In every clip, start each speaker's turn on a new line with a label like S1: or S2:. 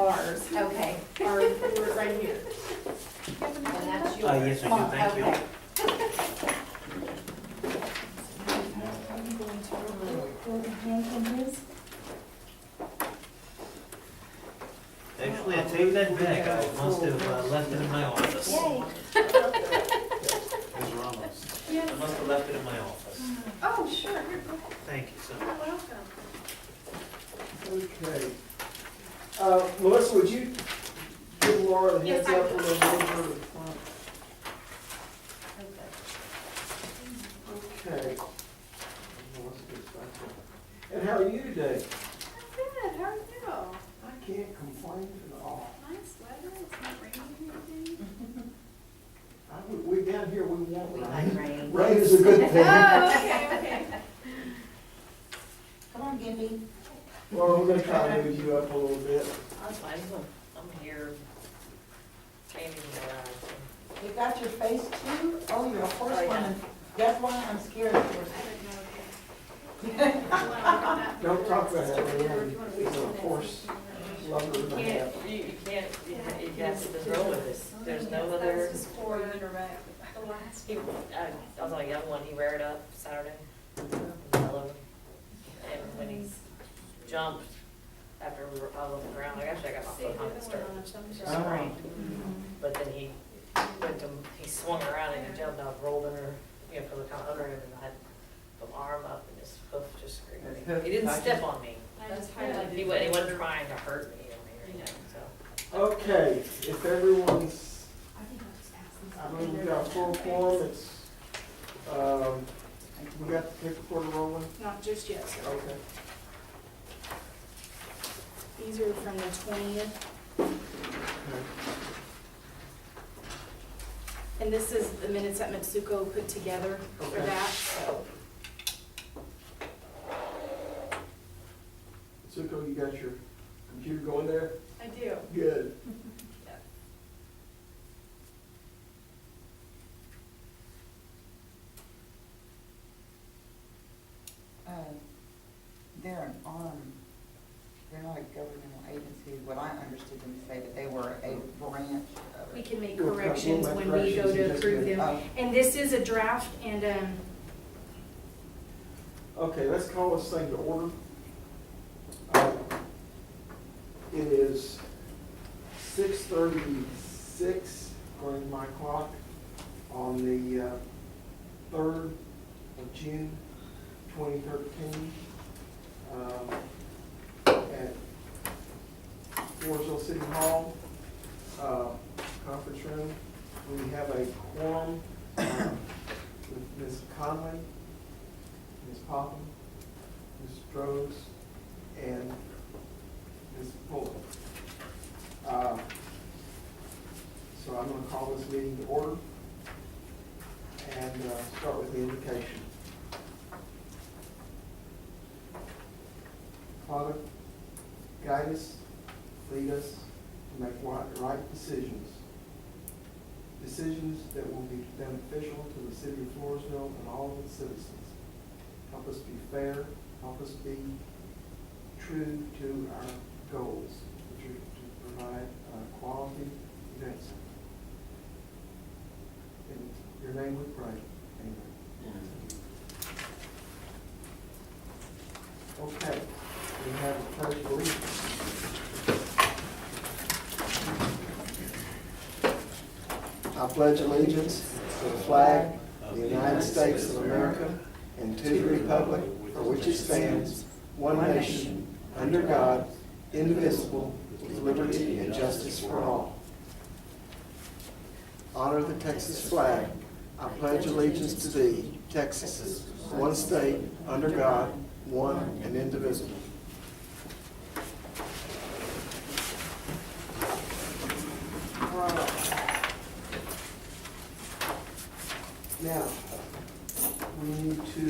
S1: ours.
S2: Okay.
S1: Our, we're right here.
S2: And that's yours.
S3: Yes, I do, thank you.
S2: Okay.
S1: Are you going to hand him his?
S3: Actually, I take that back, I must have left it in my office.
S2: Yay.
S3: Ms. Ramos.
S1: Yes.
S3: I must have left it in my office.
S1: Oh, sure, you're welcome.
S3: Thank you so
S1: You're
S3: much.
S1: welcome.
S4: Okay. Melissa, would you give Laura the
S1: Yes,
S4: heads
S1: I
S4: up
S1: will.
S4: and then move her to the front? Okay. Melissa gets back there. And how are you today?
S1: Good, how are you?
S4: I can't complain at all.
S1: Nice weather, it's not raining or anything.
S4: We down here, we want
S2: We
S4: rain.
S2: like rain.
S4: Rain is a good thing.
S1: Oh, okay, okay.
S2: Come on, Gimpy.
S4: Laura, we're gonna try to move you up a little bit.
S5: That's fine, I'm here, changing around.
S6: You got your face too? Oh, you're a
S5: Oh, yeah.
S6: horsewoman. That's why I'm scared of horses.
S4: Don't talk about that, he's a horse lover
S5: You
S4: and a
S5: can't,
S4: half.
S5: you can't, you have to roll with this, there's no other. I was a young one, he reared up Saturday, yellow, and when he jumped, after we were all on the ground, like actually I got my foot on the stirrup.
S4: Oh.
S5: But then he went to, he swung around and he jumped, and I rolled under, you know, from the kind of under him, and I had the arm up and his hoof just screamed.
S6: His hoof
S5: He didn't
S6: touched
S5: step
S6: it.
S5: on me.
S1: That's highlighted.
S5: He wasn't trying to hurt me or anything, so.
S4: Okay, if everyone's, I mean, we've got a full quorum, it's, we got the tape recorder rolling?
S1: Not just yet, sir.
S4: Okay.
S1: These are from the 20th, and this is the minutes that Mitsuko put together for
S4: Okay.
S1: that, so.
S4: Suko, you got your computer going there?
S1: I do.
S4: Good.
S6: They're an arm, they're not a governmental agency, what I understood them to say, but they were a branch of
S1: We
S6: it.
S1: can make
S4: We'll
S1: corrections
S4: make
S1: when we go
S4: corrections in
S1: to
S4: just a
S1: approve
S4: minute.
S1: them. And this is a draft, and,
S4: Okay, let's call this thing to order. It is 6:36 according to my clock on the 3rd of June, 2013. At Floresville City Hall, conference room. We have a quorum with Ms. Conley, Ms. Popham, Ms. Strohs, and Ms. Fuller. So I'm going to call this meeting to order and start with the invocation. Father, guide us, lead us to make right decisions. Decisions that will be beneficial to the city of Floresville and all of its citizens. Help us be fair, help us be true to our goals, which are to provide quality events. In your name we pray. Amen. Okay, we have a pledge of allegiance. I pledge allegiance to the flag of the United States of America and to the republic for which it stands, one nation, under God, indivisible, with liberty and justice for all. Honor the Texas flag. I pledge allegiance to thee, Texas, one state, under God, one and indivisible. Now, we need to,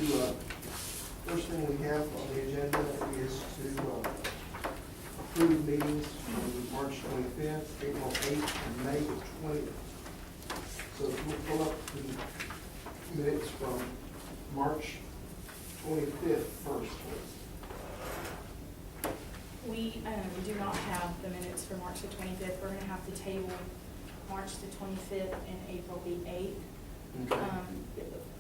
S4: first thing we have on the agenda is to approve meetings from March 25th, April 8th, and May 20th. So if we'll pull up the minutes from March 25th first, please.
S1: we do not have the minutes for March March the 25th. We're gonna have to table March the 25th and April the 8th.
S4: Okay.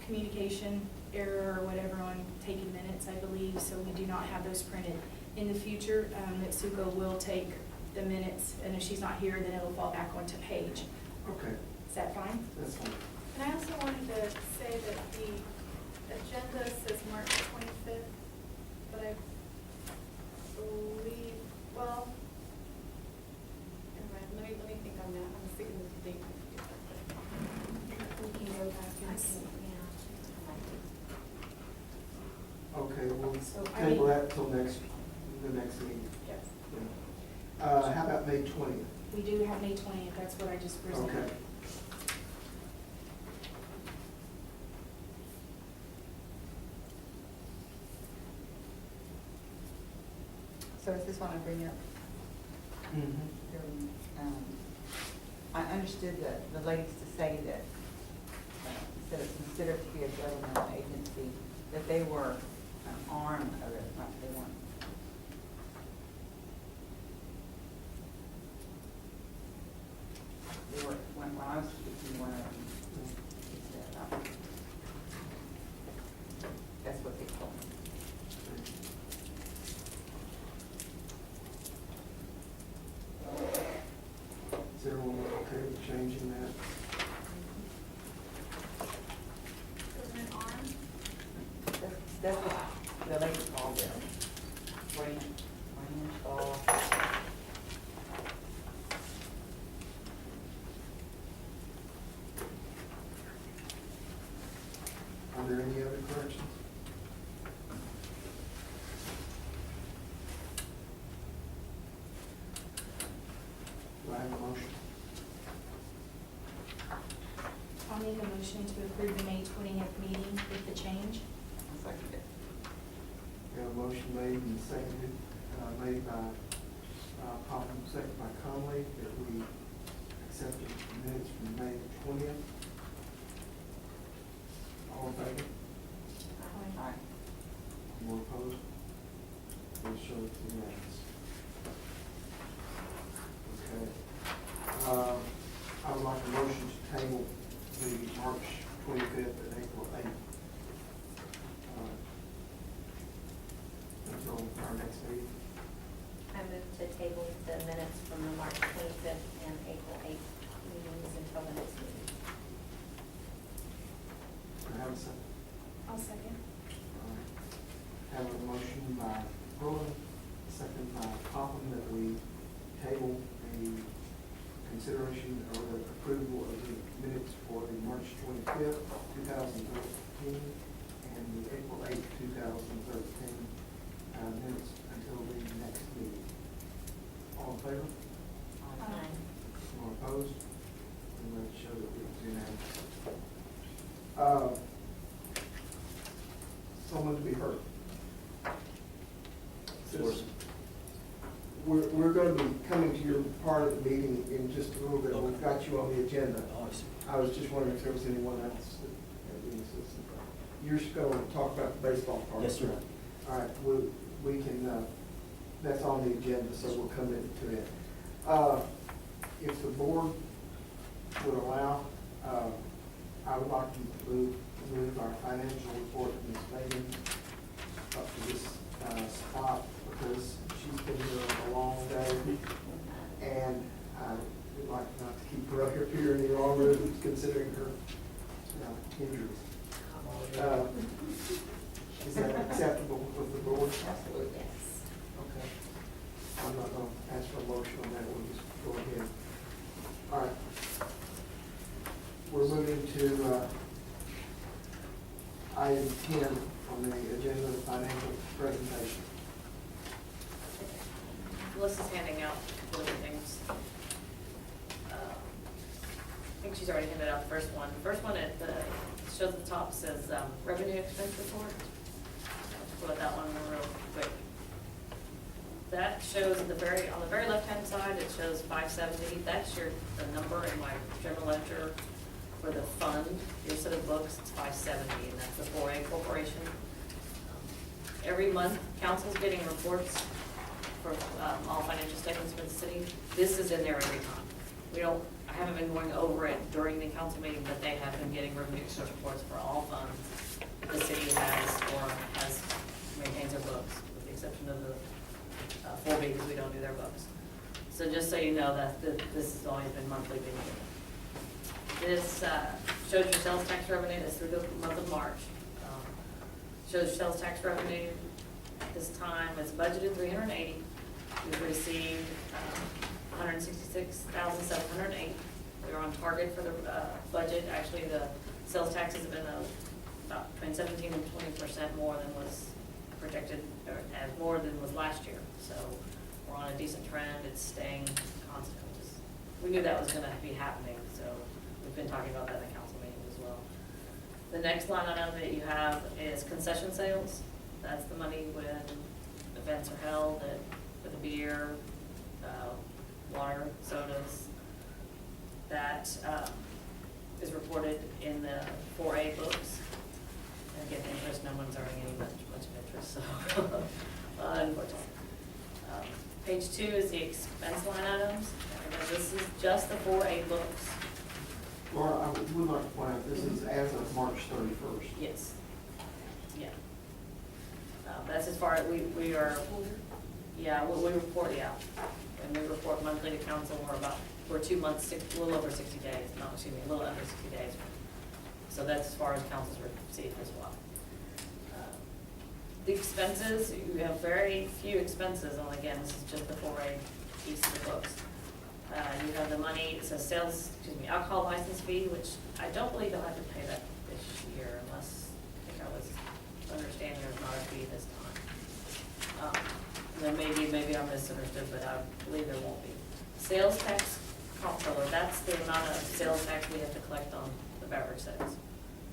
S1: Communication error or whatever on taking minutes, I believe, so we do not have those printed. In the future, Mitsuko will take the minutes, and if she's not here, then it'll fall back onto Paige.
S4: Okay,
S1: Is that fine?
S4: that's fine.
S7: And I also wanted to say that the agenda says March 25th, but I believe, well, never mind, let me think on that. I'm thinking of the date.
S1: We can go back and see.
S4: Okay, we'll
S1: So I
S4: table
S1: mean-
S4: that till the next meeting.
S1: Yes.
S4: How about May 20th?
S1: We do have May 20th, that's what I just presented.
S4: Okay.
S6: So is this one I bring up? I understood the ladies to say that, instead of considered to be a governmental agency, that they were an arm of it, like they weren't. They were, when I was speaking, one of them said, that's what they told me.
S4: Is everyone okay with changing that?
S7: Government arm.
S6: That's what the lady called it. Branch.
S4: Are there any other corrections? Do I have a motion?
S1: I'll make a motion to approve the May 20th meeting with the change.
S6: I'll second it.
S4: We have a motion made and seconded, made by Popham, seconded by Conley, that we accept the minutes from May 20th. All in favor?
S6: Aye.
S4: More opposed? We'll show it to the minutes. Okay. I would like a motion to table the March 25th and April 8th. Until our next meeting.
S2: I move to table the minutes from the March 25th and April 8th meetings until the next meeting.
S4: Do I have a second?
S1: I'll second.
S4: All right. Have a motion by Rowland, second by Popham, that we table the consideration or the approval of the minutes for the March 25th, 2013, and the April 8th, 2013 minutes until the next meeting. All in favor?
S2: Aye.
S4: More opposed? And let's show that it's unanimous. Someone to be heard. We're going to be coming to your part of the meeting in just a little bit. We've got you on the agenda. I was just wondering if there was anyone else that had any assistance. You're just going to talk about the baseball part.
S8: Yes, sir.
S4: All right, we can, that's on the agenda, so we'll come into it. If the board would allow, I would like to move our financial report of Ms. Megan up to this spot, because she's been here a long day, and I would like not to keep her up here any longer, considering her injuries. Is that acceptable with the board?
S6: Absolutely.
S2: Yes.
S4: Okay. I'm not going to ask for a motion on that, we'll just go ahead. All right. We're moving to item 10 on the agenda, the financial presentation.
S5: Melissa's handing out a couple of things. I think she's already handed out the first one. The first one shows at the top says revenue expense report. I'll put that one real quick. That shows on the very left-hand side, it shows 570. That's the number in my general ledger for the fund. Your set of books, it's 570, and that's the 4A corporation. Every month, council's getting reports for all financial statements for the city. This is in there every time. I haven't been going over it during the council meeting, but they have been getting revenue expense reports for all funds the city has maintains their books, with the exception of the 4B, because we don't do their books. So just so you know that this has always been monthly being given. This shows your sales tax revenue, that's through the month of March. Shows your sales tax revenue. This time it's budgeted 380. We've received 166,708. We are on target for the budget. Actually, the sales taxes have been about between 17 and 20% more than was projected, or as more than was last year. So we're on a decent trend. It's staying constant. We knew that was going to be happening, so we've been talking about that in the council meeting as well. The next line item that you have is concession sales. That's the money when events are held for the beer, water, sodas. That is reported in the 4A books. And get the interest, no one's earning any much of interest, so unfortunately. Page 2 is the expense line items. And this is just the 4A books.
S4: Laura, I would like to point out, this is as of March 31st.
S5: Yes. Yeah. That's as far as we are, yeah, we report, yeah. And we report monthly to council, we're 2 months, a little over 60 days, no, excuse me, a little under 60 days. So that's as far as council's received as well. The expenses, you have very few expenses, and again, this is just the 4A piece of the books. You have the money, it says alcohol license fee, which I don't believe you'll have to pay that this year unless, I think I was understanding there's not a fee this time. And then maybe I misunderstood, but I believe there won't be. Sales tax comptroller, that's the amount of sales tax we have to collect on the beverage sales.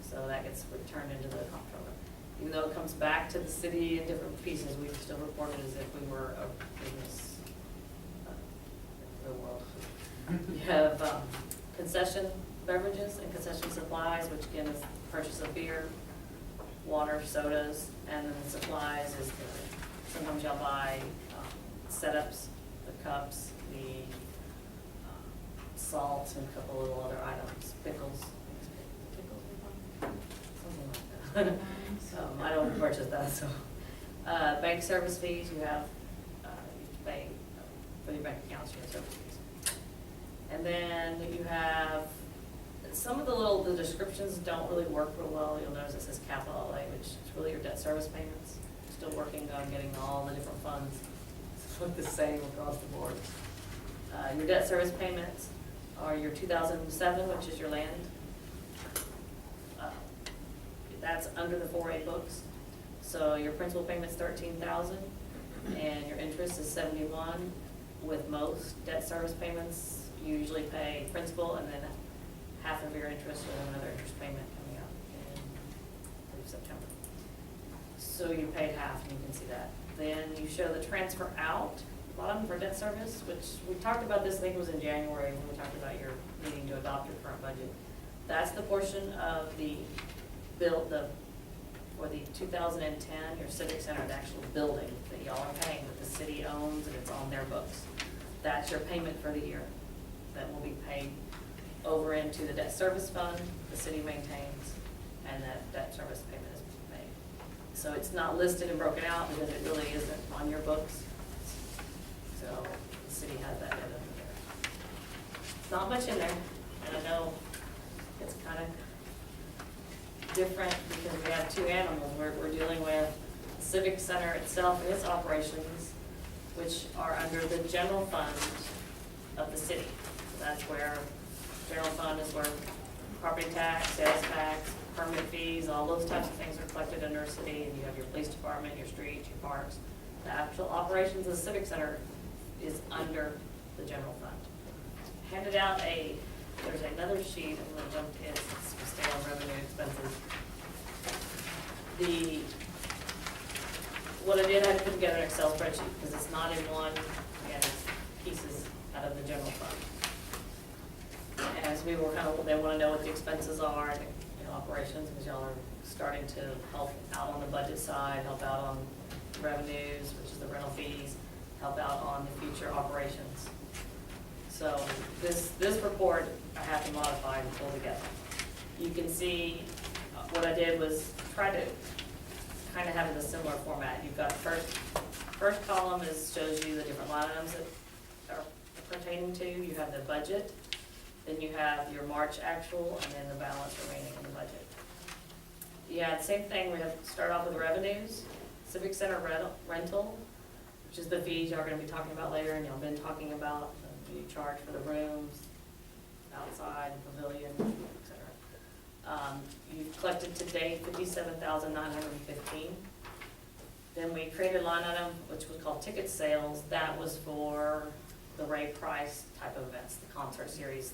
S5: So that gets returned into the comptroller. Even though it comes back to the city in different pieces, we still report it as if we were a business, real world. You have concession beverages and concession supplies, which again is purchase of beer, water, sodas, and then the supplies is sometimes y'all buy setups, the cups, the salt, and a couple little other items, pickles. Something like that. I don't purchase that, so. Bank service fees, you have, you pay for your bank accounts, you have service fees. And then you have, some of the descriptions don't really work real well. You'll notice it says capital outlay, which is really your debt service payments. Still working on getting all the different funds to look the same across the board. Your debt service payments are your 2007, which is your land. That's under the 4A books. So your principal payment's $13,000 and your interest is $71. With most debt service payments, you usually pay principal and then half of your interest with another interest payment coming up in I believe September. So you paid half, and you can see that. Then you show the transfer out bottom for debt service, which we talked about this, I think it was in January when we talked about your needing to adopt your current budget. That's the portion of the for the 2010, your Civic Center, the actual building that y'all are paying, that the city owns and it's on their books. That's your payment for the year that will be paid over into the debt service fund the city maintains, and that debt service payment is made. So it's not listed and broken out because it really isn't on your books. So the city has that debt under there. It's not much in there, and I know it's kind of different because we have two animals. We're dealing with the Civic Center itself and its operations, which are under the general fund of the city. So that's where general fund is where property tax, sales tax, permit fees, all those types of things are collected under a city, and you have your police department, your streets, your parks. The actual operations of the Civic Center is under the general fund. Handed out there's another sheet, I'm going to jump in since we stay on revenue expenses. What I did, I put together an Excel spreadsheet because it's not in one, again, it's pieces out of the general fund. As we were they want to know what the expenses are, and operations, because y'all are starting to help out on the budget side, help out on revenues, which is the rental fees, help out on the future operations. So this report I have to modify and pull together. You can see what I did was try to kind of have it in a similar format. You've got first column shows you the different line items that are pertaining to. You have the budget, then you have your March actual, and then the balance remaining in the budget. Yeah, the same thing, we have to start off with revenues, Civic Center rental, which is the fees y'all are gonna be talking about later, and y'all been talking about, you charge for the rooms, outside, pavilion, et cetera. You've collected to date 57,915. Then we created a line item, which was called ticket sales, that was for the Ray Price type of events, the concert series.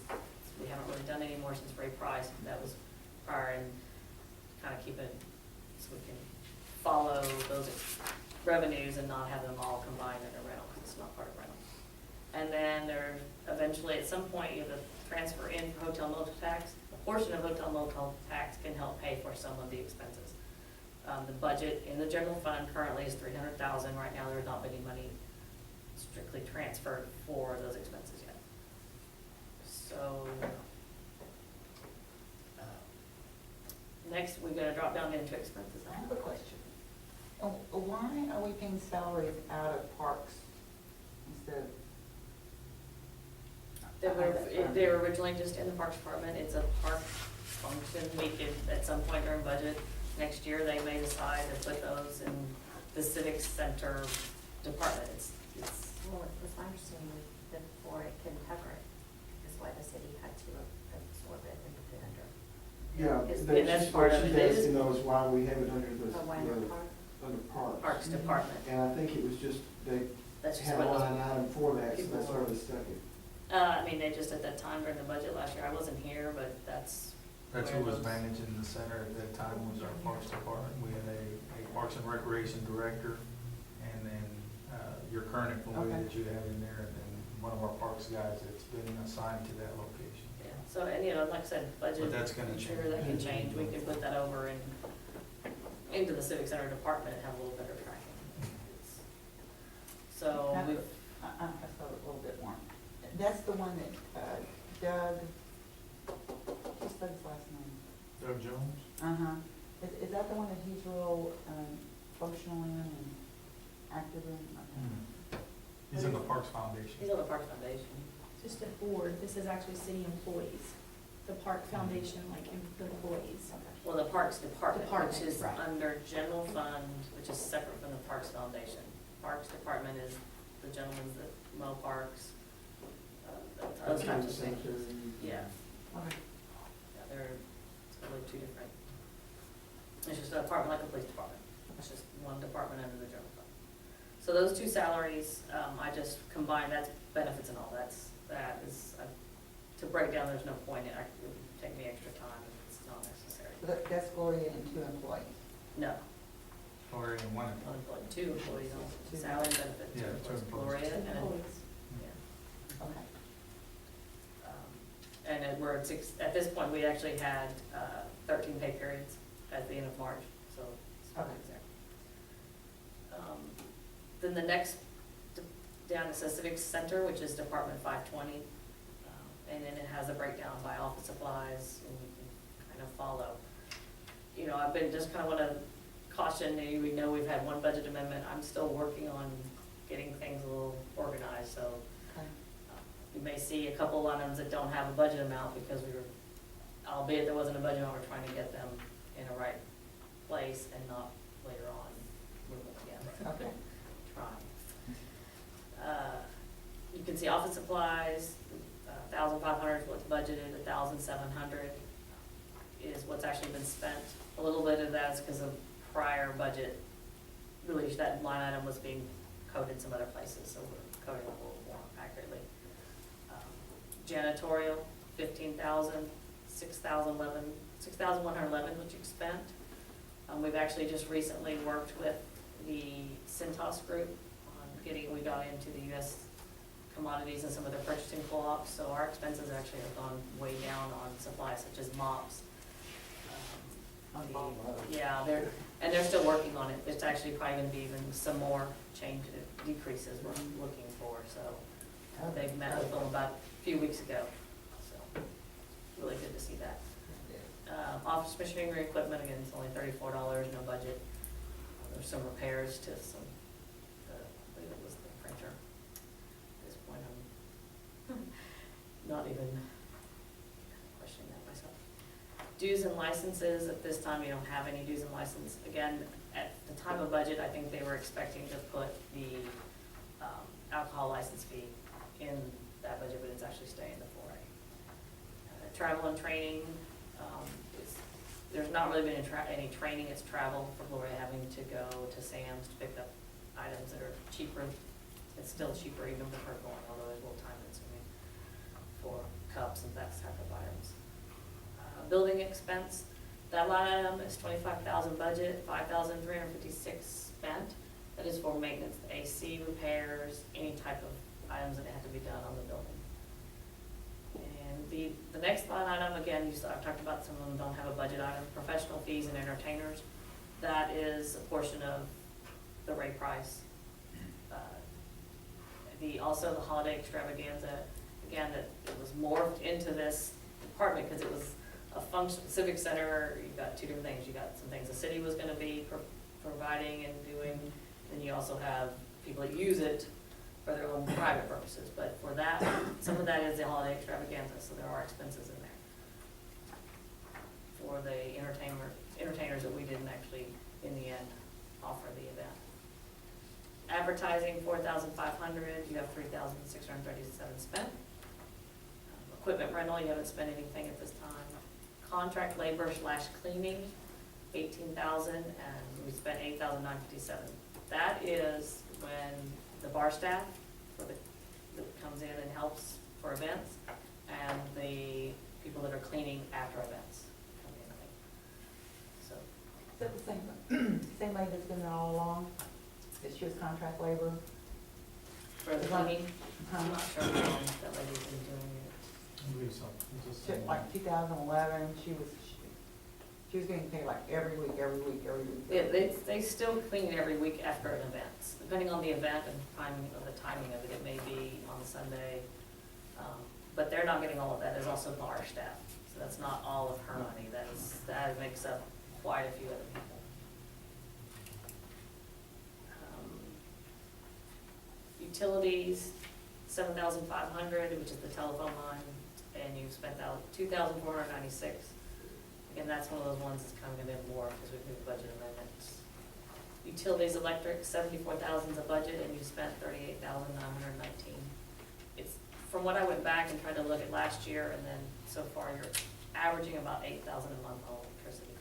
S5: We haven't really done any more since Ray Price, that was prior, and kind of keep it, so we can follow those revenues and not have them all combined in a rental, because it's not part of rental. And then there, eventually, at some point, you have to transfer in for hotel motel tax. A portion of hotel motel tax can help pay for some of the expenses. The budget in the general fund currently is $300,000. Right now, there's not any money strictly transferred for those expenses yet. So, next, we're gonna drop down into expenses.
S6: I have a question. Why are we paying salaries out of parks instead of?
S5: They were originally just in the Parks Department. It's a park function. We could, at some point during budget next year, they may decide to put those in the Civic Center Department. It's
S2: Well, it was my understanding that before it couldn't cover it, is why the city had to absorb it and put it under.
S4: Yeah,
S5: It's-
S4: that's
S5: and that's
S4: just
S5: part
S4: what
S5: of
S4: she's
S5: it.
S4: asking though, is why we have it under the,
S2: Oh, why not park?
S4: under parks.
S5: Parks Department.
S4: And I think it was just, they
S5: That's just
S4: had
S5: what
S4: a
S5: it was.
S4: line item for that, so
S5: People
S4: that's why they stuck it.
S5: I mean, they just, at that time during the budget last year, I wasn't here, but that's.
S8: That's
S5: where
S8: who was
S5: those-
S8: managing the center at that time, was our Parks Department. We had a Parks and Recreation Director, and then, your current employee
S6: Okay.
S8: that you have in there, and then one of our parks guys that's been assigned to that location.
S5: Yeah, so, and you know, like I said, budget.
S8: But that's gonna
S5: I'm sure
S8: change.
S5: that can change. We can put that over into the Civic Center Department and have a little better tracking. So
S6: Now,
S5: we've.
S6: I saw it a little bit more. That's the one that Doug, what's Doug's last name?
S8: Doug Jones?
S6: Uh-huh. Is that the one that he's real functional in and active in?
S8: He's in the Parks Foundation.
S5: He's on the Parks Foundation.
S1: Just a board, this is actually city employees, the park foundation, like employees.
S5: Well, the Parks Department, which
S1: Department,
S5: is
S1: right.
S5: under general fund, which is separate from the Parks Foundation. Parks Department is the gentlemen that mow parks, those types of things. Yeah,
S6: Okay.
S5: yeah, they're totally two different. It's just a department like a police department. It's just one department under the general fund. So those two salaries, I just combined, that's benefits and all, that is, to break down, there's no point, it would take me extra time if it's not necessary.
S6: So that's Gloria and 2 employees.
S5: No,
S8: Or in one.
S5: one employee, 2 employees also,
S6: Two.
S5: salary and benefits.
S8: Yeah, 2 employees.
S5: Gloria and,
S1: Employees.
S5: yeah.
S6: Okay.
S5: And we're at at this point, we actually had 13 pay periods at the end of March, so it's
S6: Okay.
S5: there. Then the next, down it says Civic Center, which is Department 520. And then it has a breakdown by office supplies, and you can kind of follow. You know, I've been, just kind of want to caution you, we know we've had one budget amendment. I'm still working on getting things a little organized, so
S6: Okay.
S5: you may see a couple items that don't have a budget amount because we were, albeit there wasn't a budget amount, we're trying to get them in the right place and not later on move them again.
S6: Okay.
S5: Trying. You can see office supplies, 1,500 is what's budgeted, 1,700 is what's actually been spent. A little bit of that is because of prior budget, really that line item was being coded some other places, so we're coding it a little more accurately. Janitorial, 15,000, 6,111, which you spent. We've actually just recently worked with the Cintas group on getting, we got into the U.S. commodities and some of their purchasing co-ops, so our expenses actually have gone way down on supplies such as mops,
S6: On the road.
S5: Yeah, they're still working on it. It's actually probably gonna be even some more change, decreases we're looking for, so. They've met with them about a few weeks ago, so really good to see that. Office machinery equipment, again, it's only $34, no budget. There's some repairs to some, I believe it was the printer. At this point, I'm not even questioning that myself. Dues and licenses, at this time, you don't have any dues and license. Again, at the time of budget, I think they were expecting to put the alcohol license fee in that budget, but it's actually staying the 4A. Travel and training, there's not really been any training, it's travel for Gloria having to go to Sam's to pick up items that are cheaper. It's still cheaper even with her going, although it's a little time consuming for cups and that type of items. Building expense, that line item is 25,000 budget, 5,356 spent. That is for maintenance, AC repairs, any type of items that have to be done on the building. And the next line item, again, I've talked about some of them don't have a budget item, professional fees and entertainers. That is a portion of the Ray Price. Also the holiday extravaganza, again, that it was morphed into this department because it was a function, civic center, you've got two different things. You got some things the city was gonna be providing and doing, then you also have people that use it for their own private purposes, but for that, some of that is the holiday extravaganza, so there are expenses in there. For the entertainers that we didn't actually, in the end, offer the event. Advertising, 4,500, you have 3,637 spent. Equipment rental, you haven't spent anything at this time. Contract labor / cleaning, 18,000, and we spent 8,957. That is when the bar staff that comes in and helps for events, and the people that are cleaning after events come in. So,
S6: Is that the same lady that's been there all along? That she was contract labor?
S5: for the cleaning,
S6: Huh?
S5: I'm not sure how long that lady's been doing it.
S8: I believe so. It's just,
S6: Like 2011, she was getting paid like every week.
S5: Yeah, they still clean every week after an event, depending on the event and the timing of it. It may be on Sunday, but they're not getting all of that. There's also bar staff, so that's not all of her money. That makes up quite a few other people. Utilities, 7,500, which is the telephone line, and you've spent out 2,496. Again, that's one of those ones that's coming in more because we've moved budget amendments. Utilities, electric, 74,000 is a budget, and you spent 38,919. It's, from what I went back and tried to look at last year, and then so far you're averaging about 8,000 a month on electricity,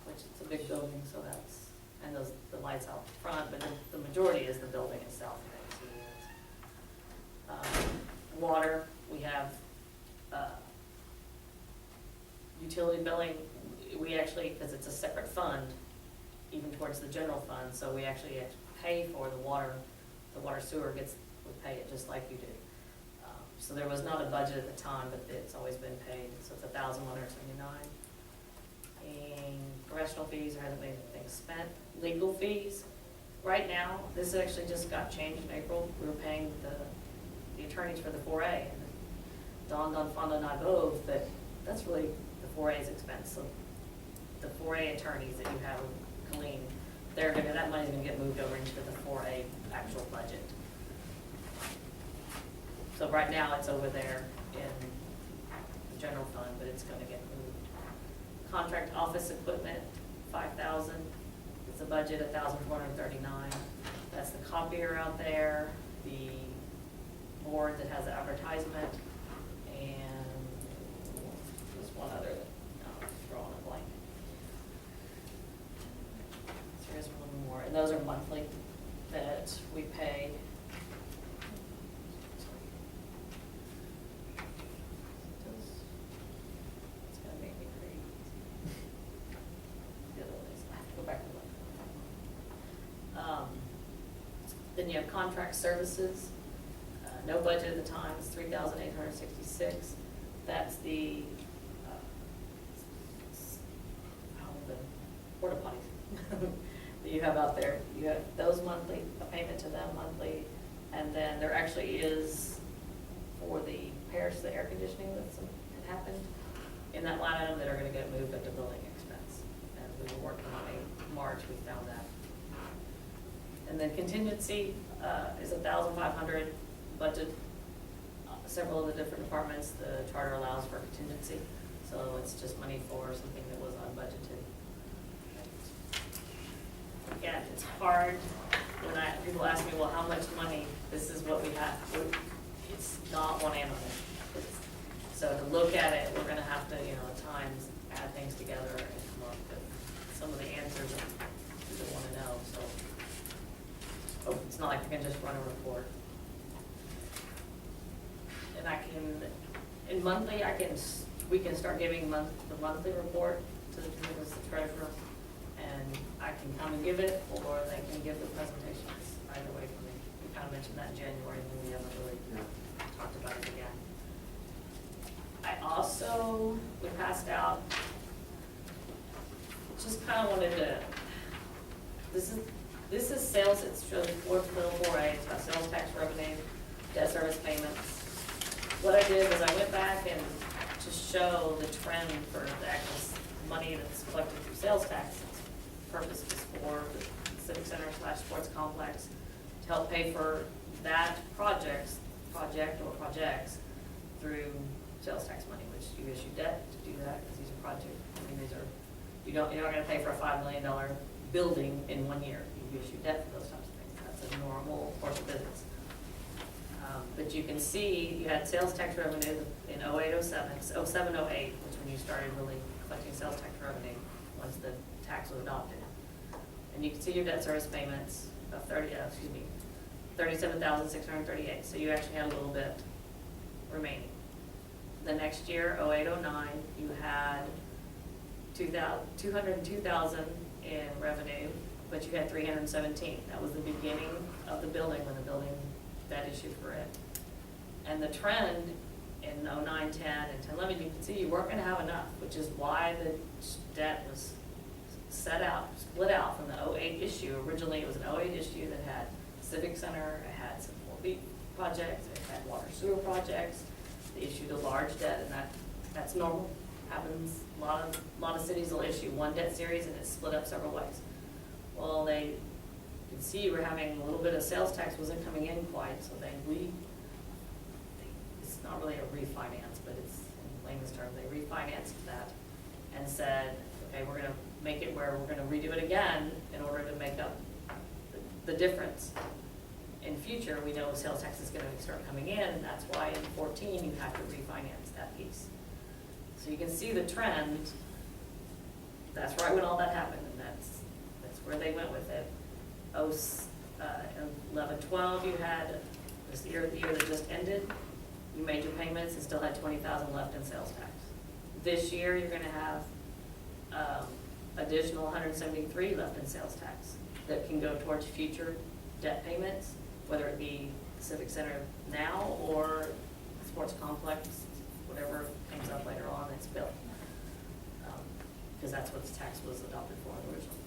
S5: which is a big building, so that's, and the lights out front, but then the majority is the building itself. Water, we have utility billing. We actually, because it's a separate fund, even towards the general fund, so we actually have to pay for the water. The water sewer we pay it just like you do. So there was not a budget at the time, but it's always been paid, so it's 1,179. And professional fees, there hasn't been anything spent. Legal fees, right now, this actually just got changed in April. We were paying the attorneys for the 4A, and it dawned on Fonda and I both that that's really the 4A's expense. So the 4A attorneys that you have with Colleen, that money's gonna get moved over into the 4A actual budget. So right now, it's over there in the general fund, but it's gonna get moved. Contract office equipment, 5,000. It's a budget, 1,439. That's the copier out there, the board that has the advertisement, and there's one other that, I'm drawing a blank. So here's one more, and those are monthly that we pay. It's gonna make me crazy. The other one is, I have to go back and look. Then you have contract services. No budget at the time, it's 3,866. That's the porta potties that you have out there. You have those monthly, a payment to them monthly, and then there actually is for the repairs to the air conditioning that had happened in that line item that are gonna get moved up to building expense. As we were working on in March, we found that. And then contingency is 1,500 budget. Several of the different departments, the charter allows for contingency, so it's just money for something that was unbudgeted. Again, it's hard when people ask me, well, how much money? This is what we have. It's not one animal. So to look at it, we're gonna have to, at times add things together and come up with some of the answers that people wanna know, so. Oh, it's not like we can just run a report. And in monthly, we can start giving the monthly report to the treasurer, and I can come and give it, or they can give the presentations, either way for me. We kind of mentioned that in January, and we haven't really talked about it again. I also, we passed out, just kind of wanted to, this is sales, it shows Floresville 4A, it's got sales tax revenue, debt service payments. What I did was I went back and to show the trend for the actual money that's collected through sales tax purposes for the Civic Center / Sports Complex to help pay for that project or projects through sales tax money, which you issue debt to do that, because these are projects. I mean, you're not gonna pay for a $5 million building in 1 year. You issue debt for those types of things. That's a normal course of business. But you can see you had sales tax revenue in 08-07, 07-08, which when you started really collecting sales tax revenue once the tax was adopted. And you can see your debt service payments of 37,638. So you actually had a little bit remaining. The next year, 08-09, you had 202,000 in revenue, but you had 317. That was the beginning of the building, when the building that issue for it. And the trend in 09, 10, and 10, 11, you can see you weren't gonna have enough, which is why the debt was split out from the 08 issue. Originally, it was an 08 issue that had Civic Center, it had some beach projects, it had water sewer projects. They issued a large debt, and that's normal. Happens, a lot of cities will issue one debt series and it's split up several ways. Well, you can see we're having a little bit of sales tax wasn't coming in quite, so it's not really a refinance, but it's, in layman's terms, they refinanced that and said, okay, we're gonna make it where we're gonna redo it again in order to make up the difference. In future, we know sales tax is gonna start coming in, and that's why in 14 you have to refinance that piece. So you can see the trend. That's right when all that happened, and that's where they went with it. 11, 12, you had the year that just ended. You made your payments and still had 20,000 left in sales tax. This year, you're going to have additional 173 left in sales tax that can go towards future debt payments, whether it be the Civic Center now or the sports complex, whatever comes up later on that's built. Because that's what the tax was adopted for originally.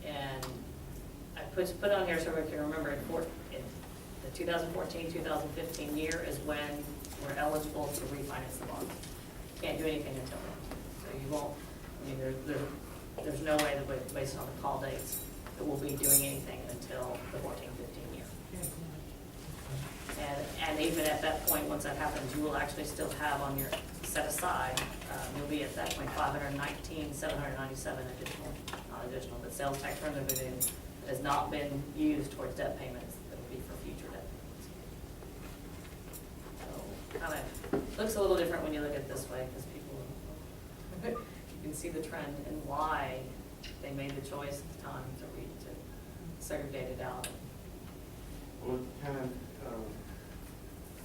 S5: And I put on here so we can remember in the 2014-2015 year is when we're eligible to refinance the bond. Can't do anything until then. So you won't, I mean, there's no way that based on the call dates that we'll be doing anything until the 14-15 year. And even at that point, once that happens, you will actually still have on your set aside, you'll be at that point 519, 797 additional, not additional, but sales tax revenue that has not been used towards debt payments that will be for future debt payments. So kind of looks a little different when you look at it this way, because people, you can see the trend and why they made the choice at the time to segregate it out.
S4: Well, it kind of,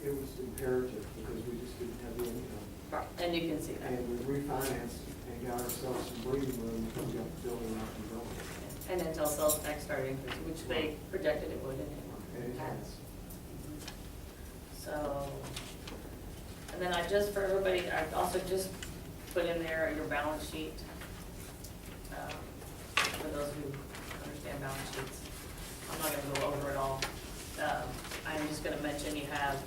S4: it was imperative because we just didn't have the income.
S5: Right, and you can see that.
S4: And we refinanced and got ourselves some breathing room because we got the building up and going.
S5: And until sales tax started increasing, which they projected it would, and
S4: And it has.
S5: So, and then for everybody, I also just put in there your balance sheet. those who understand balance sheets. I'm not gonna go over it all. I'm just gonna mention you have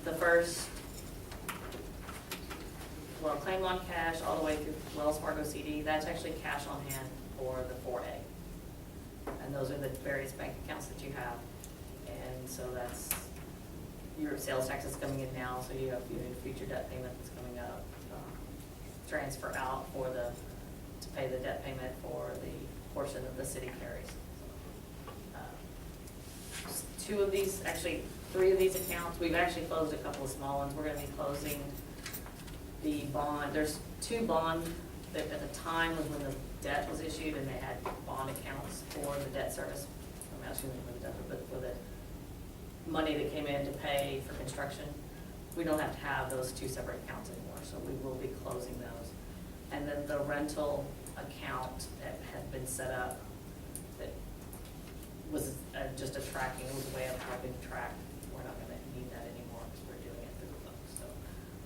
S5: the first, well, claim on cash all the way through Wells Fargo CD, that's actually cash on hand for the 4A. And those are the various bank accounts that you have. And so that's your sales tax is coming in now, so you have future debt payment that's coming up. Transfer out to pay the debt payment for the portion that the city carries. Two of these, actually, 3 of these accounts, we've actually closed a couple of small ones. We're gonna be closing the bond, there's 2 bond that at the time was when the debt was issued and they had bond accounts for the debt service. I'm not assuming for the debt, but for the money that came in to pay for construction. We don't have to have those 2 separate accounts anymore, so we will be closing those. And then the rental account that had been set up that was just a tracking, it was a way of helping track. We're not gonna need that anymore because we're doing it through the books. So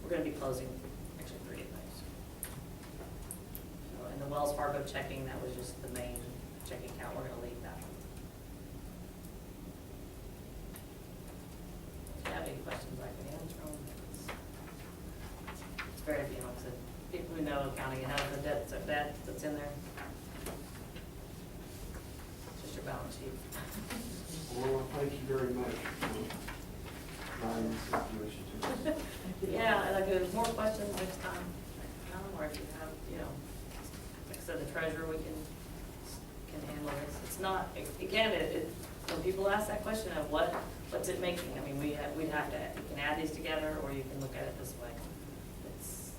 S5: we're gonna be closing actually 3 of those. So, and the Wells Fargo checking, that was just the main checking account. We're gonna leave that one. If you have any questions, I can answer them. It's very, like I said, people who know accounting, it has the debt that's in there. It's just your balance sheet.
S4: Well, thank you very much for providing this information to us.
S5: Yeah, and like, if there's more questions next time, or if you have, like I said, the treasurer, we can handle this. It's not, again, when people ask that question of what's it making, I mean, we'd have to, you can add these together, or you can look at it this way. It's,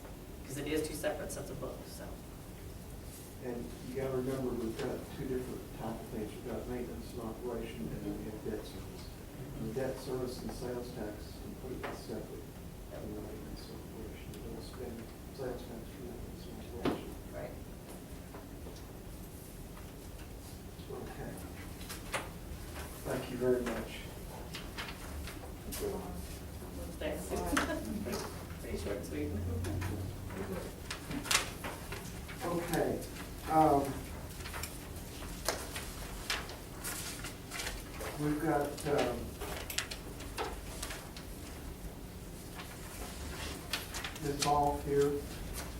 S5: because it is 2 separate sets of books, so.
S4: And you gotta remember, we've got 2 different type of things. We've got maintenance and operation, and then we have debt service. And the debt service and sales tax is completely separate from the maintenance and operation. You don't spend sales tax for maintenance and operation.
S5: Right.
S4: Okay. Thank you very much.
S5: Thanks. Pretty short and sweet.
S4: Okay. We've got, Ms. Ball here.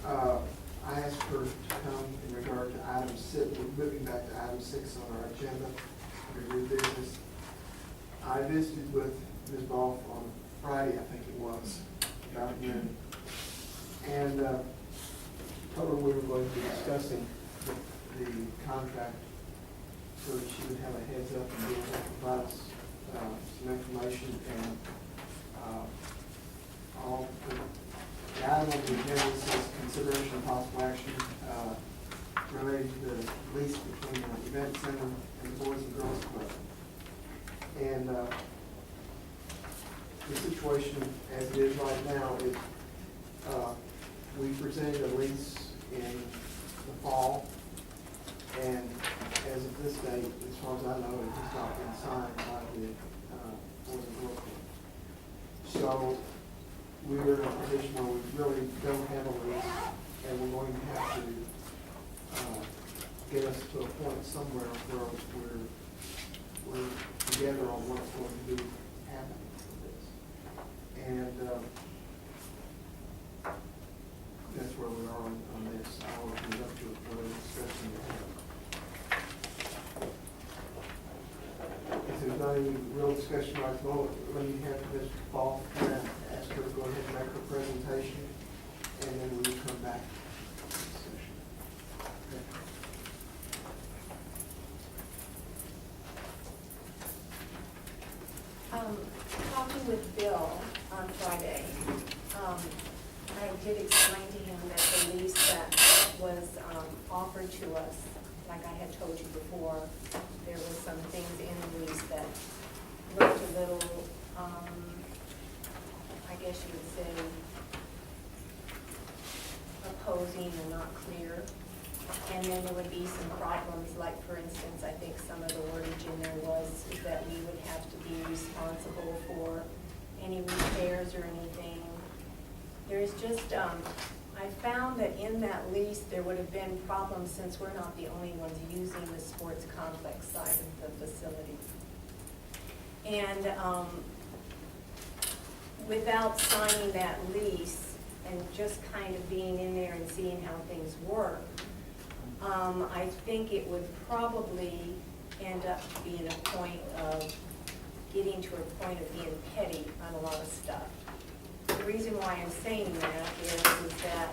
S4: I asked her to come in regard to item 6, we're moving back to item 6 on our agenda, under new business. I visited with Ms. Ball on Friday, I think it was, about noon. And told her we were going to be discussing the contract, so that she would have a heads up and be able to provide us some information. And all the item on the agenda says consideration of possible action related to the lease between the event center and the Boys and Girls Club. And the situation as it is right now is we presented a lease in the fall, and as of this date, as far as I know, it has not been signed by the Boys and Girls Club. So we're in a position where we really don't have a lease, and we're going to have to get us to a point somewhere where we're together on what's going to be happening with this. And that's where we are on this. I will open it up to further discussion to have. If there's not any real discussion right at the moment, let me have Ms. Ball ask her to go ahead and make her presentation, and then we'll come back to the session. Okay.
S9: Talking with Bill on Friday, I did explain to him that the lease that was offered to us, like I had told you before, there were some things in the lease that looked a little, I guess you would say, opposing and not clear. And then there would be some problems, like for instance, I think some of the wordage in there was is that we would have to be responsible for any repairs or anything. There's just, I I found that in that lease, there would have been problems since we're not the only ones using the sports complex side of the facility. And without signing that lease and just kind of being in there and seeing how things work, I think it would probably end up being a point of getting to a point of being petty on a lot of stuff. The reason why I'm saying that is that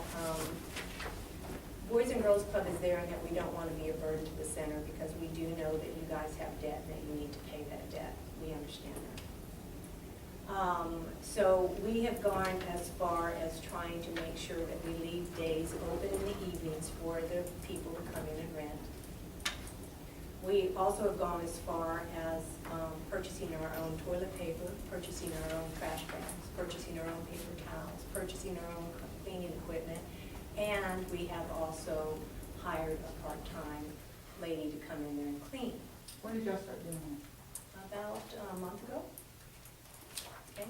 S9: Boys and Girls Club is there and that we don't want to be a burden to the center because we do know that you guys have debt and that you need to pay that debt. We understand that. So we have gone as far as trying to make sure that we leave days open in the evenings for the people to come in and rent. We also have gone as far as purchasing our own toilet paper, purchasing our own trash bags, purchasing our own paper towels, purchasing our own cleaning equipment, and we have also hired a part-time lady to come in there and clean.
S6: When did y'all start doing that?
S9: About a month ago. Okay?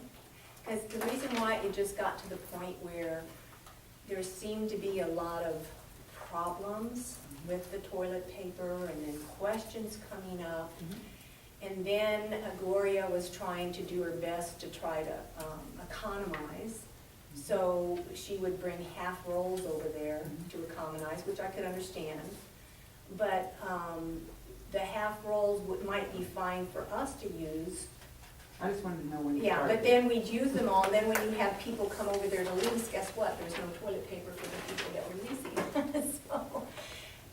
S9: Because the reason why it just got to the point where there seemed to be a lot of problems with the toilet paper and then questions coming up. And then Gloria was trying to do her best to try to economize. So she would bring half rolls over there to economize, which I could understand. But the half rolls might be fine for us to use.
S6: I just wanted to know when you
S9: Yeah,
S6: started.
S9: but then we'd use them all, and then when you have people come over there to lease, guess what? There's no toilet paper for the people that were leasing. So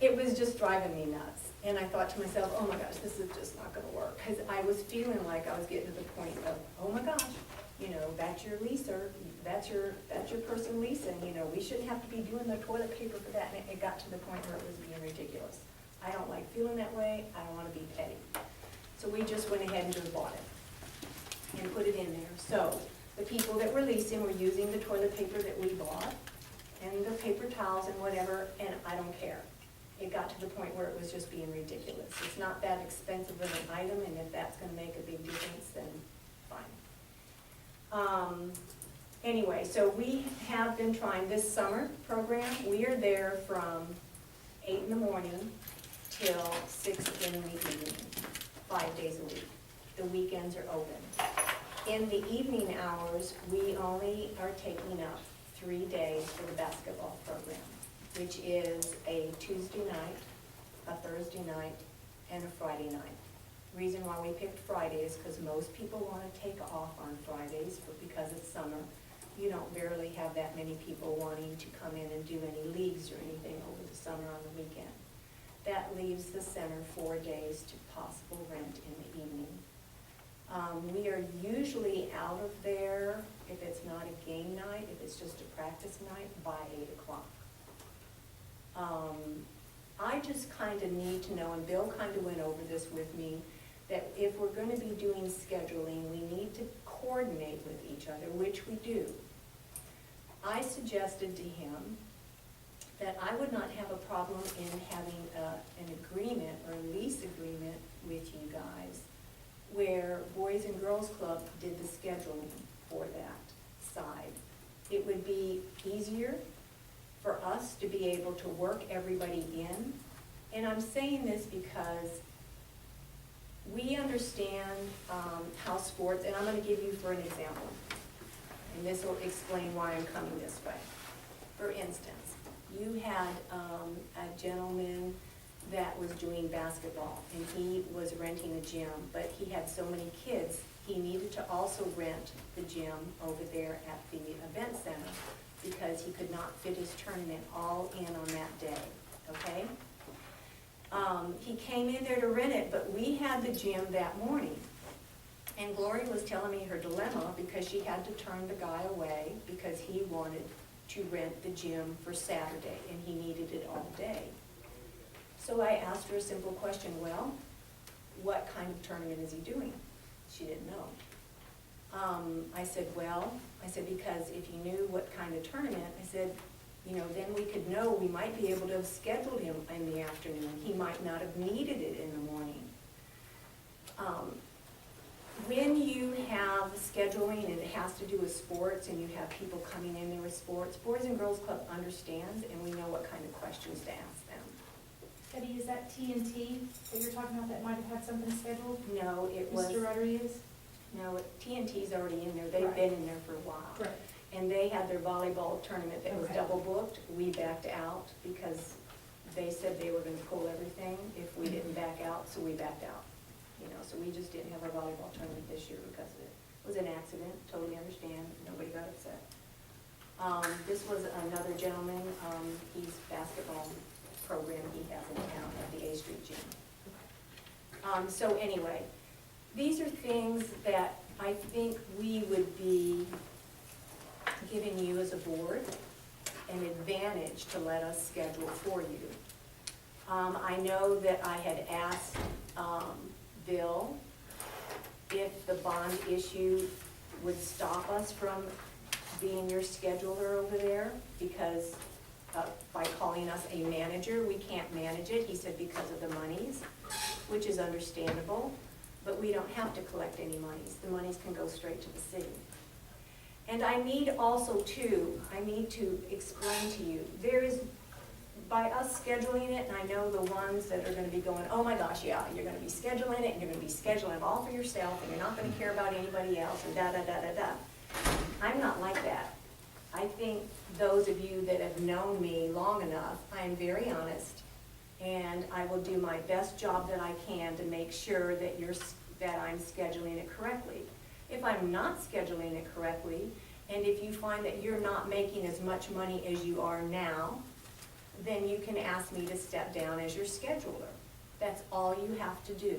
S9: it was just driving me nuts. And I thought to myself, oh my gosh, this is just not gonna work. Because I was feeling like I was getting to the point of, oh my gosh, you know, that's your leaser, that's your person leasing, you know, we shouldn't have to be doing the toilet paper for that. And it got to the point where it was being ridiculous. I don't like feeling that way, I don't wanna be petty. So we just went ahead and just bought it and put it in there. So the people that were leasing were using the toilet paper that we bought and the paper towels and whatever, and I don't care. It got to the point where it was just being ridiculous. It's not that expensive of an item, and if that's gonna make a big difference, then fine. Anyway, so we have been trying this summer program. We are there from 8 in the morning till 6 in the evening, 5 days a week. The weekends are open. In the evening hours, we only are taking up 3 days for the basketball program, which is a Tuesday night, a Thursday night, and a Friday night. Reason why we picked Friday is because most people want to take off on Fridays because it's summer. You don't barely have that many people wanting to come in and do any leagues or anything over the summer on the weekend. That leaves the center 4 days to possible rent in the evening. We are usually out of there, if it's not a game night, if it's just a practice night, by 8 o'clock. I just kind of need to know, and Bill kind of went over this with me, that if we're going to be doing scheduling, we need to coordinate with each other, which we do. I suggested to him that I would not have a problem in having an agreement or a lease agreement with you guys where Boys and Girls Club did the scheduling for that side. It would be easier for us to be able to work everybody in. And I'm saying this because we understand how sports, and I'm going to give you for an example, and this will explain why I'm coming this way. For instance, you had a gentleman that was doing basketball, and he was renting a gym, but he had so many kids, he needed to also rent the gym over there at the event center because he could not fit his tournament all in on that day, okay? He came in there to rent it, but we had the gym that morning. And Gloria was telling me her dilemma because she had to turn the guy away because he wanted to rent the gym for Saturday and he needed it all day. So I asked her a simple question, well, what kind of tournament is he doing? She didn't know. I said, because if you knew what kind of tournament, I said, you know, then we could know, we might be able to have scheduled him in the afternoon. He might not have needed it in the morning. when you have scheduling and it has to do with sports and you have people coming in there with sports, Boys and Girls Club understands and we know what kind of questions to ask them.
S1: Debbie, is that TNT that you're talking about that might have had something scheduled?
S9: No, it was,
S1: Mr. Rodriguez?
S9: no, TNT's already in there. They've been in there for a while.
S1: Right.
S9: And they had their volleyball tournament that was
S1: Okay.
S9: double booked. We backed out because they said they were gonna pull everything if we didn't back out, so we backed out. You know, so we just didn't have our volleyball tournament this year because of it. It was an accident, totally understand, nobody got upset. This was another gentleman, he's basketball program he has in town at the A Street Gym. So anyway, these are things that I think we would be giving you as a board an advantage to let us schedule for you. I know that I had asked, Bill if the bond issue would stop us from being your scheduler over there, because by calling us a manager, we can't manage it. He said because of the monies, which is understandable, but we don't have to collect any monies. The monies can go straight to the city. And I need also too, I need to explain to you, there is, by us scheduling it, and I know the ones that are gonna be going, oh my gosh, yeah, you're gonna be scheduling it, and you're gonna be scheduling it all for yourself, and you're not gonna care about anybody else, and da-da-da-da-da. I'm not like that. I think those of you that have known me long enough, I'm very honest, and I will do my best job that I can to make sure that that I'm scheduling it correctly. If I'm not scheduling it correctly, and if you find that you're not making as much money as you are now, then you can ask me to step down as your scheduler. That's all you have to do.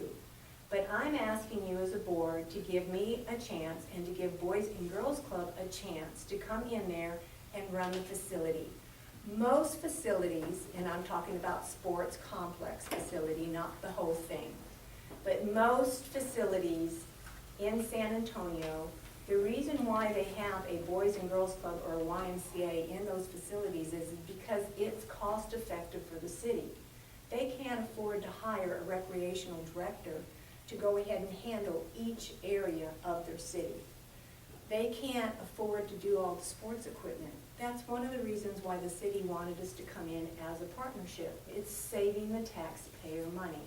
S9: But I'm asking you as a board to give me a chance and to give Boys and Girls Club a chance to come in there and run the facility. Most facilities, and I'm talking about sports complex facility, not the whole thing, but most facilities in San Antonio, the reason why they have a Boys and Girls Club or a YMCA in those facilities is because it's cost effective for the city. They can't afford to hire a recreational director to go ahead and handle each area of their city. They can't afford to do all the sports equipment. That's one of the reasons why the city wanted us to come in as a partnership. It's saving the taxpayer money.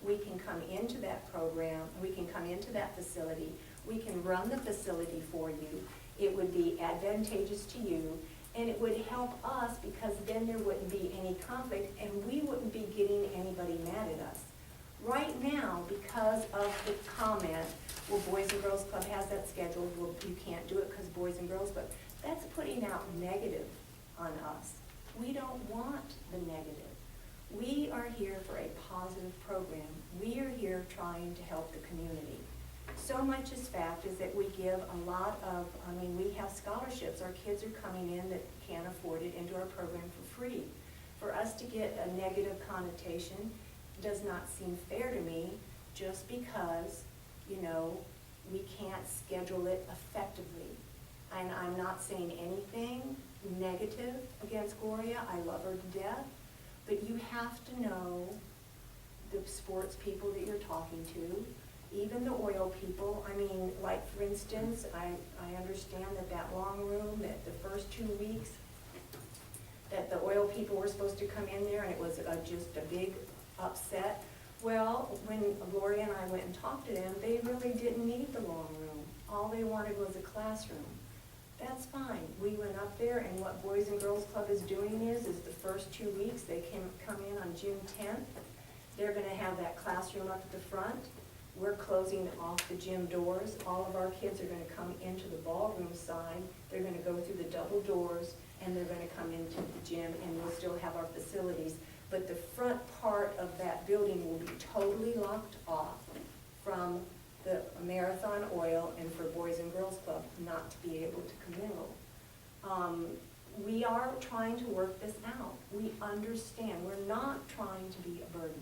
S9: We can come into that program, we can come into that facility, we can run the facility for you. It would be advantageous to you, and it would help us because then there wouldn't be any conflict and we wouldn't be getting anybody mad at us. Right now, because of the comment, well, Boys and Girls Club has that scheduled, well, you can't do it because Boys and Girls Club, that's putting out negative on us. We don't want the negative. We are here for a positive program. We are here trying to help the community. So much is fact is that we give a lot of, we have scholarships. Our kids are coming in that can't afford it into our program for free. For us to get a negative connotation does not seem fair to me just because, we can't schedule it effectively. And I'm not saying anything negative against Gloria. I love her to death. But you have to know the sports people that you're talking to, even the oil people. Like for instance, I understand that long room, that the first 2 weeks, that the oil people were supposed to come in there and it was just a big upset. Well, when Gloria and I went and talked to them, they really didn't need the long room. All they wanted was a classroom. That's fine. We went up there, and what Boys and Girls Club is doing is the first 2 weeks, they come in on June 10th. They're gonna have that classroom up at the front. We're closing off the gym doors. All of our kids are gonna come into the ballroom side. They're gonna go through the double doors, and they're gonna come into the gym, and we'll still have our facilities. But the front part of that building will be totally locked off from the Marathon Oil and for Boys and Girls Club not to be able to commingle. We are trying to work this out. We understand. We're not trying to be a burden.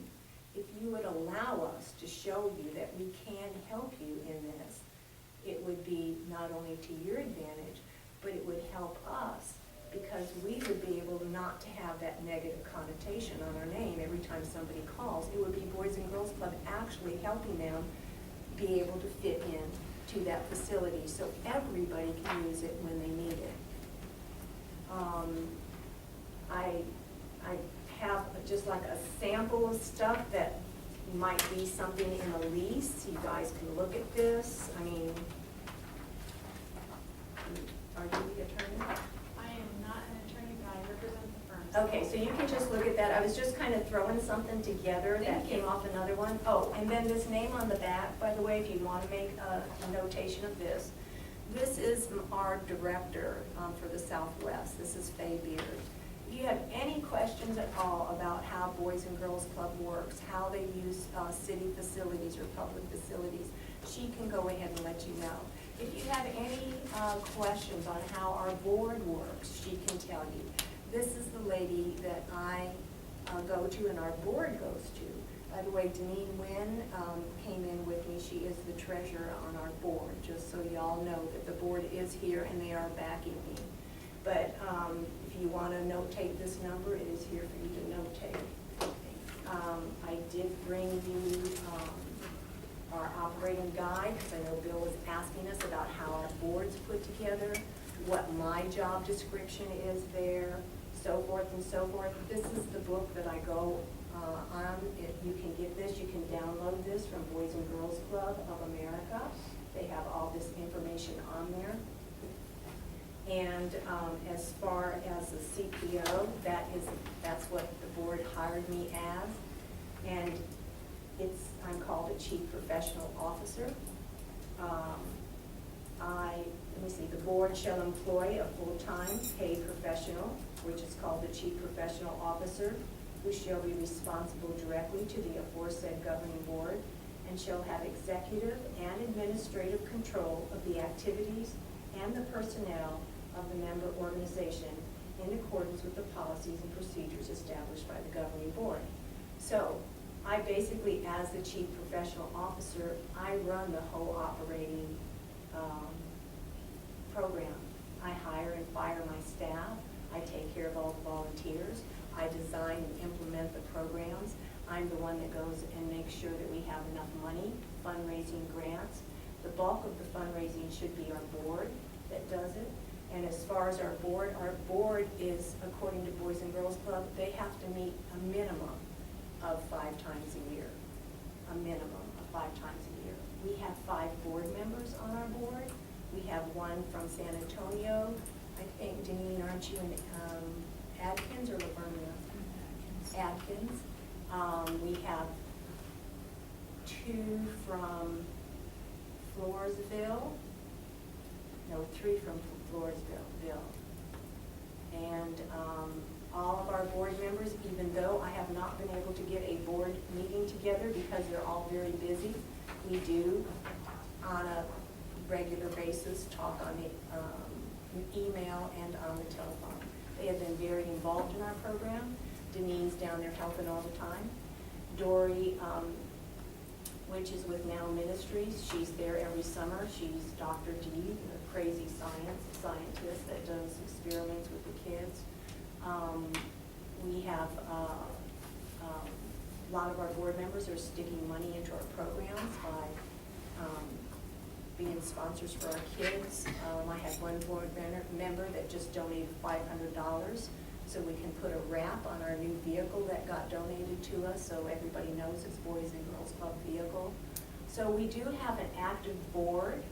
S9: If you would allow us to show you that we can help you in this, it would be not only to your advantage, but it would help us because we would be able not to have that negative connotation on our name every time somebody calls. It would be Boys and Girls Club actually helping them be able to fit in to that facility, so everybody can use it when they need it. I have just like a sample of stuff that might be something in the lease. You guys can look at this. I mean, are you the attorney?
S7: I am not an attorney, but I represent the firm.
S9: Okay, so you can just look at that. I was just kind of throwing something together that
S7: Thank you.
S9: came off another one. Oh, and then this name on the back, by the way, if you want to make a notation of this. This is our director for the Southwest. This is Faye Beard. If you have any questions at all about how Boys and Girls Club works, how they use city facilities or public facilities, she can go ahead and let you know. If you have any questions on how our board works, she can tell you. This is the lady that I go to and our board goes to. By the way, Deneen Nguyen came in with me. She is the treasurer on our board, just so y'all know that the board is here and they are backing me. But if you want to notate this number, it is here for you to notate. I did bring you our operating guide, because I know Bill was asking us about how our board's put together, what my job description is there, so forth and so forth. This is the book that I go on. You can get this, you can download this from Boys and Girls Club of America. They have all this information on there. And as far as the CPO, that's what the board hired me as. And I'm called a chief professional officer. Let me see, the board shall employ a full-time paid professional, which is called the chief professional officer, who shall be responsible directly to the aforesaid governing board and shall have executive and administrative control of the activities and the personnel of the member organization in accordance with the policies and procedures established by the governing board. So I basically, as the chief professional officer, I run the whole operating program. I hire and fire my staff. I take care of all the volunteers. I design and implement the programs. I'm the one that goes and makes sure that we have enough money, fundraising grants. The bulk of the fundraising should be our board that does it. And as far as our board is, according to Boys and Girls Club, they have to meet a minimum of 5 times a year. A minimum of 5 times a year. We have 5 board members on our board. We have one from San Antonio. I think, Deneen, aren't you in Adkins or Livonia? Adkins. We have 2 from Floresville. No, 3 from Floresville. And all of our board members, even though I have not been able to get a board meeting together because they're all very busy, we do on a regular basis talk on the email and on the telephone. They have been very involved in our program. Deneen's down there helping all the time. Dory, which is with Now Ministries, she's there every summer. She's Dr. D, the crazy scientist that does experiments with the kids. We have a lot of our board members are sticking money into our programs by being sponsors for our kids. I had one board member that just donated $500 so we can put a wrap on our new vehicle that got donated to us, so everybody knows it's Boys and Girls Club vehicle. So we do have an active board.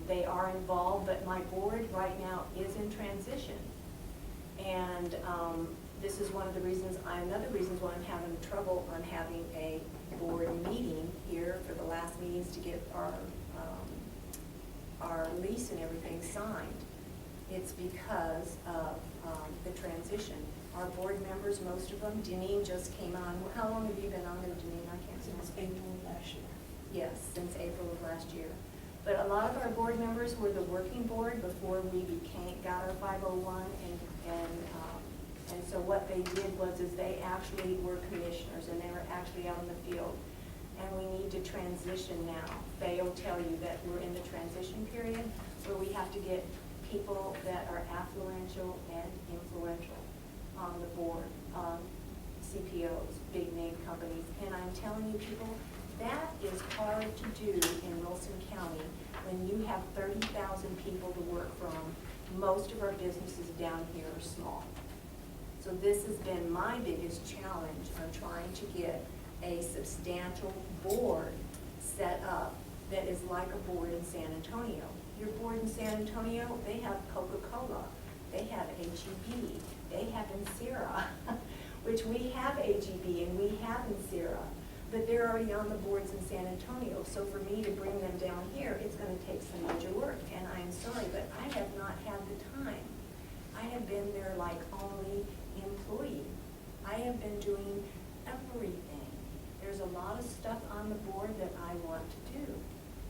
S9: They are involved, but my board right now is in transition. And this is one of the reasons, another reason why I'm having trouble on having a board meeting here for the last meetings to get our lease and everything signed. It's because of the transition. Our board members, most of them, Deneen just came on. How long have you been on there, Deneen? I can't
S10: Since April of last year.
S9: Yes, since April of last year. But a lot of our board members were the working board before we got our 501, and so what they did was they actually were commissioners, and they were actually out in the field. And we need to transition now. They will tell you that we're in the transition period where we have to get people that are affluential and influential on the board, CPOs, big name companies. And I'm telling you, people, that is hard to do in Wilson County when you have 30,000 people to work from. Most of our businesses down here are small. So this has been my biggest challenge on trying to get a substantial board set up that is like a board in San Antonio. Your board in San Antonio, they have Coca-Cola, they have HEB, they have Insera, which we have HEB and we have Insera, but they're already on the boards in San Antonio. So for me to bring them down here, it's gonna take some major work, and I am sorry, but I have not had the time. I have been their like only employee. I have been doing everything. There's a lot of stuff on the board that I want to do,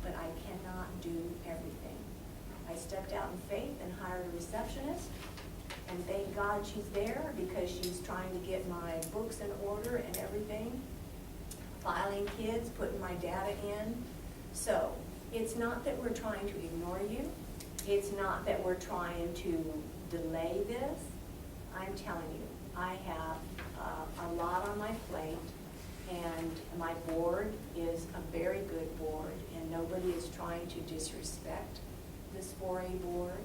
S9: but I cannot do everything. I stepped out in faith and hired a receptionist, and thank God she's there because she's trying to get my books in order and everything, filing kids, putting my data in. So it's not that we're trying to ignore you. It's not that we're trying to delay this. I'm telling you, I have a lot on my plate, and my board is a very good board, and nobody is trying to disrespect this 4A board,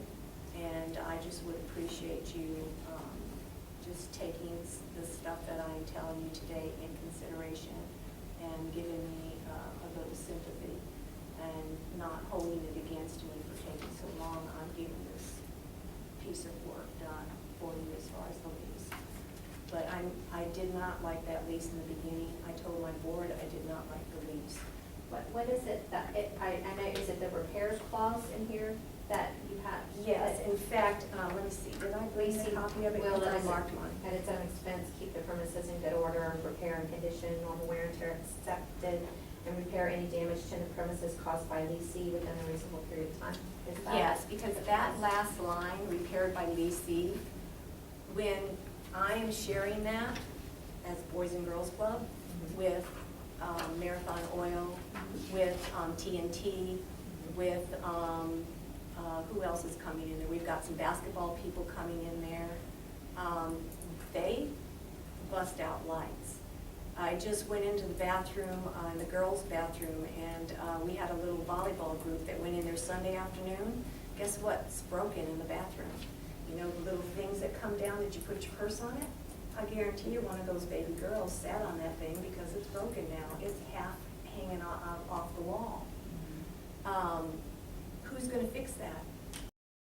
S9: and I just would appreciate you just taking the stuff that I'm telling you today in consideration and giving me a little sympathy and not holding it against me for taking so long on getting this piece of work done for you as far as the lease. But I did not like that lease in the beginning. I told my board I did not like the lease.
S2: What is it that, I know, is it the repairs clause in here that you have?
S9: Yes, in fact, let me see, did I bring a copy of it?
S2: Will,
S9: Because I marked mine.
S2: at its own expense, keep the premises in good order, repair and condition, normal wear and tear accepted, and repair any damage to the premises caused by leasee within a reasonable period of time? Is that?
S9: Yes, because that last line, repaired by leasee, when I am sharing that as Boys and Girls Club with Marathon Oil, with TNT, with, who else is coming in there? We've got some basketball people coming in there. They bust out lights. I just went into the bathroom, in the girls' bathroom, and we had a little volleyball group that went in there Sunday afternoon. Guess what's broken in the bathroom? You know, the little things that come down that you put your purse on it? I guarantee you one of those baby girls sat on that thing because